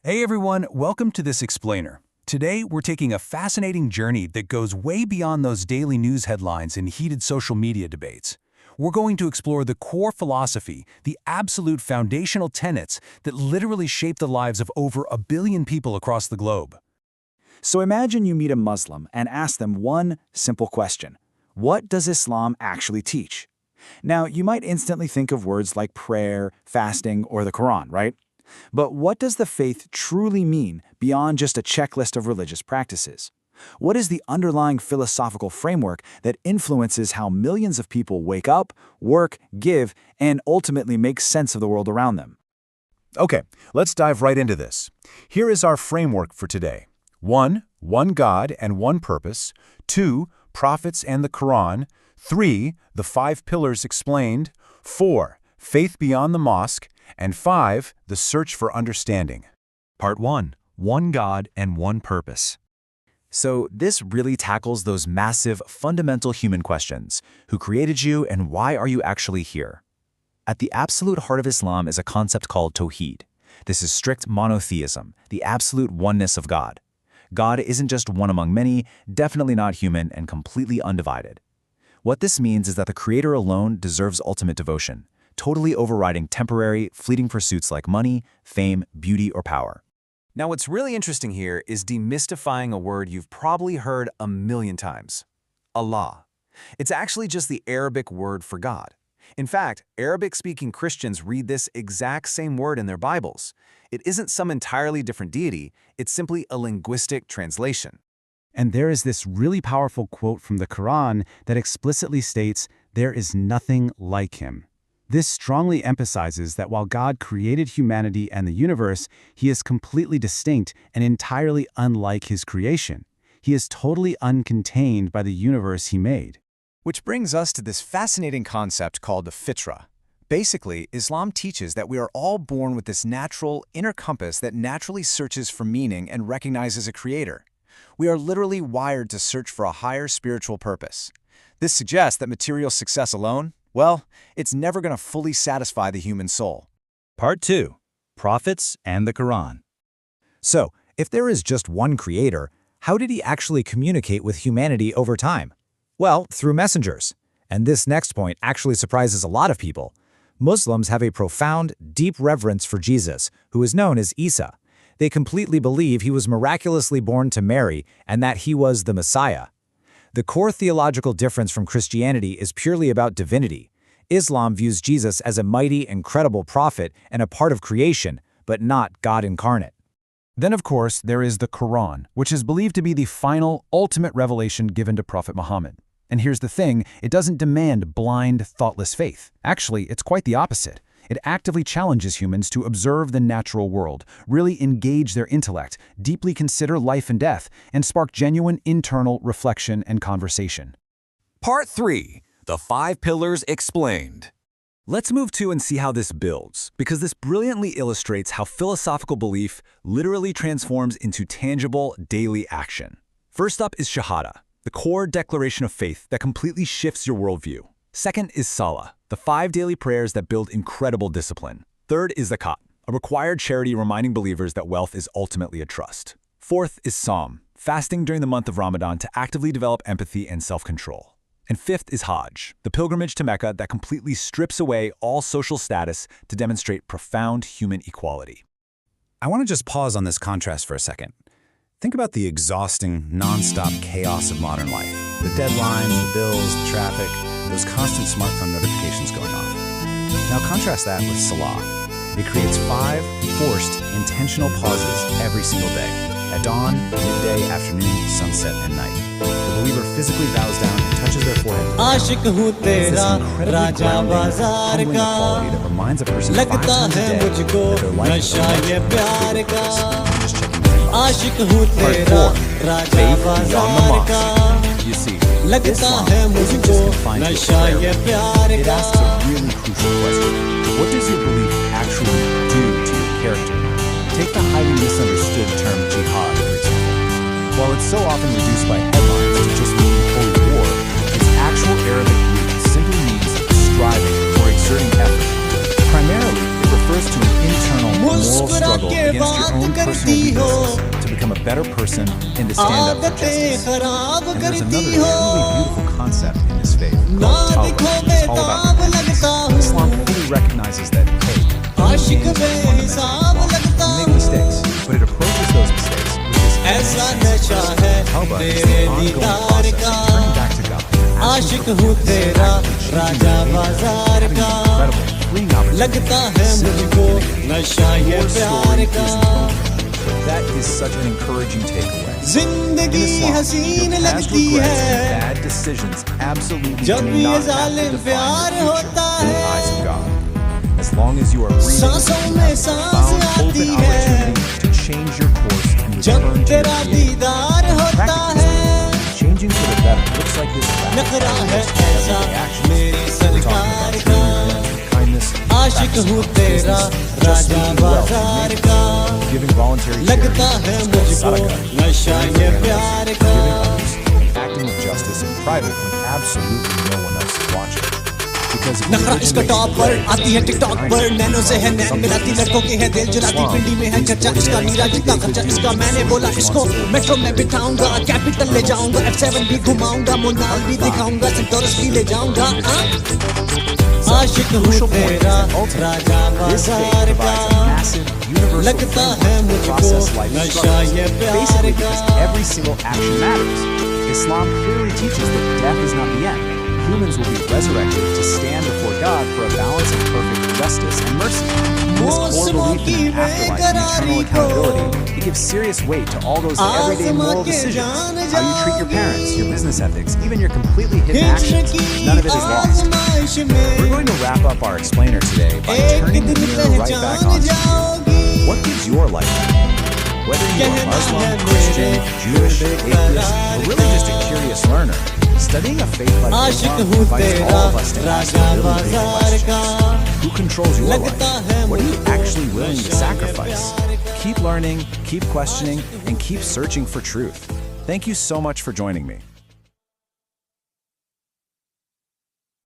Hey everyone, welcome to this explainer. Today, we're taking a fascinating journey that goes way beyond those daily news headlines and heated social media debates. We're going to explore the core philosophy, the absolute foundational tenets that literally shape the lives of over 1 billion people across the globe. So imagine you meet a Muslim and ask them one simple question. What does Islam actually teach? Now, you might instantly think of words like prayer, fasting, or the Quran, right? But what does the faith truly mean beyond just a checklist of religious practices? What is the underlying philosophical framework that influences how millions of people wake up, work, give, and ultimately make sense of the world around them? Okay, let's dive right into this. Here is our framework for today. 1. One God and one purpose. 2. Prophets and the Quran. 3. The 5 pillars explained. 4. Faith beyond the mosque. And 5. The search for understanding. Part 1. One God and one purpose. So this really tackles those massive, fundamental human questions. Who created you and why are you actually here? At the absolute heart of Islam is a concept called Tawheed. This is strict monotheism, the absolute oneness of God. God isn't just one among many, definitely not human, and completely undivided. What this means is that the Creator alone deserves ultimate devotion, totally overriding temporary, fleeting pursuits like money, fame, beauty, or power. Now, what's really interesting here is demystifying a word you've probably heard a million times: Allah. It's actually just the Arabic word for God. In fact, Arabic-speaking Christians read this exact same word in their Bibles. It isn't some entirely different deity, it's simply a linguistic translation. And there is this really powerful quote from the Quran that explicitly states, "There is nothing like him." This strongly emphasizes that while God created humanity and the universe, he is completely distinct and entirely unlike his creation. He is totally uncontained by the universe he made. Which brings us to this fascinating concept called the fitra. Basically, Islam teaches that we are all born with this natural inner compass that naturally searches for meaning and recognizes a creator. We are literally wired to search for a higher spiritual purpose. This suggests that material success alone, well, it's never going to fully satisfy the human soul. Part 2. Prophets and the Quran. So, if there is just one creator, how did he actually communicate with humanity over time? Well, through messengers. And this next point actually surprises a lot of people. Muslims have a profound, deep reverence for Jesus, who is known as Isa. They completely believe he was miraculously born to Mary and that he was the Messiah. The core theological difference from Christianity is purely about divinity. Islam views Jesus as a mighty, incredible prophet and a part of creation, but not God incarnate. Then, of course, there is the Quran, which is believed to be the final, ultimate revelation given to Prophet Muhammad. And here's the thing, it doesn't demand blind, thoughtless faith. Actually, it's quite the opposite. It actively challenges humans to observe the natural world, really engage their intellect, deeply consider life and death, and spark genuine internal reflection and conversation. Part 3. The 5 Pillars Explained. Let's move to and see how this builds, because this brilliantly illustrates how philosophical belief literally transforms into tangible, daily action. First up is Shahada, the core declaration of faith that completely shifts your worldview. Second is Salah, the 5 daily prayers that build incredible discipline. Third is Zakat, a required charity reminding believers that wealth is ultimately a trust. Fourth is Psalm, fasting during the month of Ramadan to actively develop empathy and self-control. And fifth is Hajj, the pilgrimage to Mecca that completely strips away all social status to demonstrate profound human equality. I want to just pause on this contrast for a second. Think about the exhausting, non-stop chaos of modern life. The deadlines, the bills, the traffic, those constant smartphone notifications going off. Now contrast that with Salah. It creates 5 forced, intentional pauses every single day. At dawn, midday, afternoon, sunset, and night. The believer physically bows down and touches their forehead. It's this incredibly grounding, humbling quality that reminds a person 5 times a day that their life is much bigger purpose than just checking their emails. Part 4. Faith beyond the mosque. You see, Islam isn't just confined to a prayer. It asks a really crucial question. What does your belief actually do to your character? Take the highly misunderstood term jihad, for example. While it's so often reduced by headlines to just meaning holy war, its actual Arabic root simply means striving or exerting effort. Primarily, it refers to an internal moral struggle against your own personal weaknesses to become a better person and to stand up for justice. And there's another truly beautiful concept in this faith called tawbah. It's all about repentance. Islam fully recognizes that, hey, human beings are fundamental. We make mistakes, but it approaches those mistakes with this tawbah is the ongoing process of turning back to God. आशिक हूँ तेरा राजा बाजार का लगता है मुझको नशा ये प्यार का That is such an encouraging takeaway. जिंदगी हसीन लगती है Bad decisions absolutely जब do ये not have to जालिम define प्यार your होता future in the है eyes of God. As long as you are breathing, सांसों you में have सांस found hope आती and है opportunity to change your course and जब return to your तेरा Creator. दीदार होता Practice है this. Changing for the better looks like this. नखरा है ऐसा मेरी सरकार का Kindness, आशिक हूँ तेरा राजा बाजार का giving voluntary लगता है मुझको नशा ये प्यार का acting with justice in private when absolutely no one else is watching. Because if you नखरा इसका originate टॉप पर आती है टिकटॉक पर नैनो से है नैन मिलाती लड़कों के है दिल जलाती पिंडी में है चर्चा इसका नीरा जितना खर्चा इसका मैंने बोला इसको मेट्रो में बिठाऊंगा कैपिटल ले जाऊंगा F7 भी घुमाऊंगा मोनाल भी दिखाऊंगा सेंटोरस भी ले जाऊंगा आशिक हूँ तेरा राजा बाजार का लगता है मुझको नशा ये प्यार का every single action matters. Islam clearly teaches that death is not the end. Humans will be resurrected to stand before God for a balance of perfect justice and mercy. This core belief in an afterlife and eternal accountability, it gives serious weight to all those everyday moral decisions. How you treat your parents, your business ethics, even your completely hidden actions. None of it is lost. We're going to wrap up our explainer today by turning the mirror right back on to you. What gives your life meaning? Whether you are Muslim, Christian, Jewish, atheist, or really just a curious learner, studying a faith like Islam invites all of us to ask a really big question. Who controls your life? What are you actually willing to sacrifice? Keep learning, keep questioning, and keep searching for truth. Thank you so much for joining me.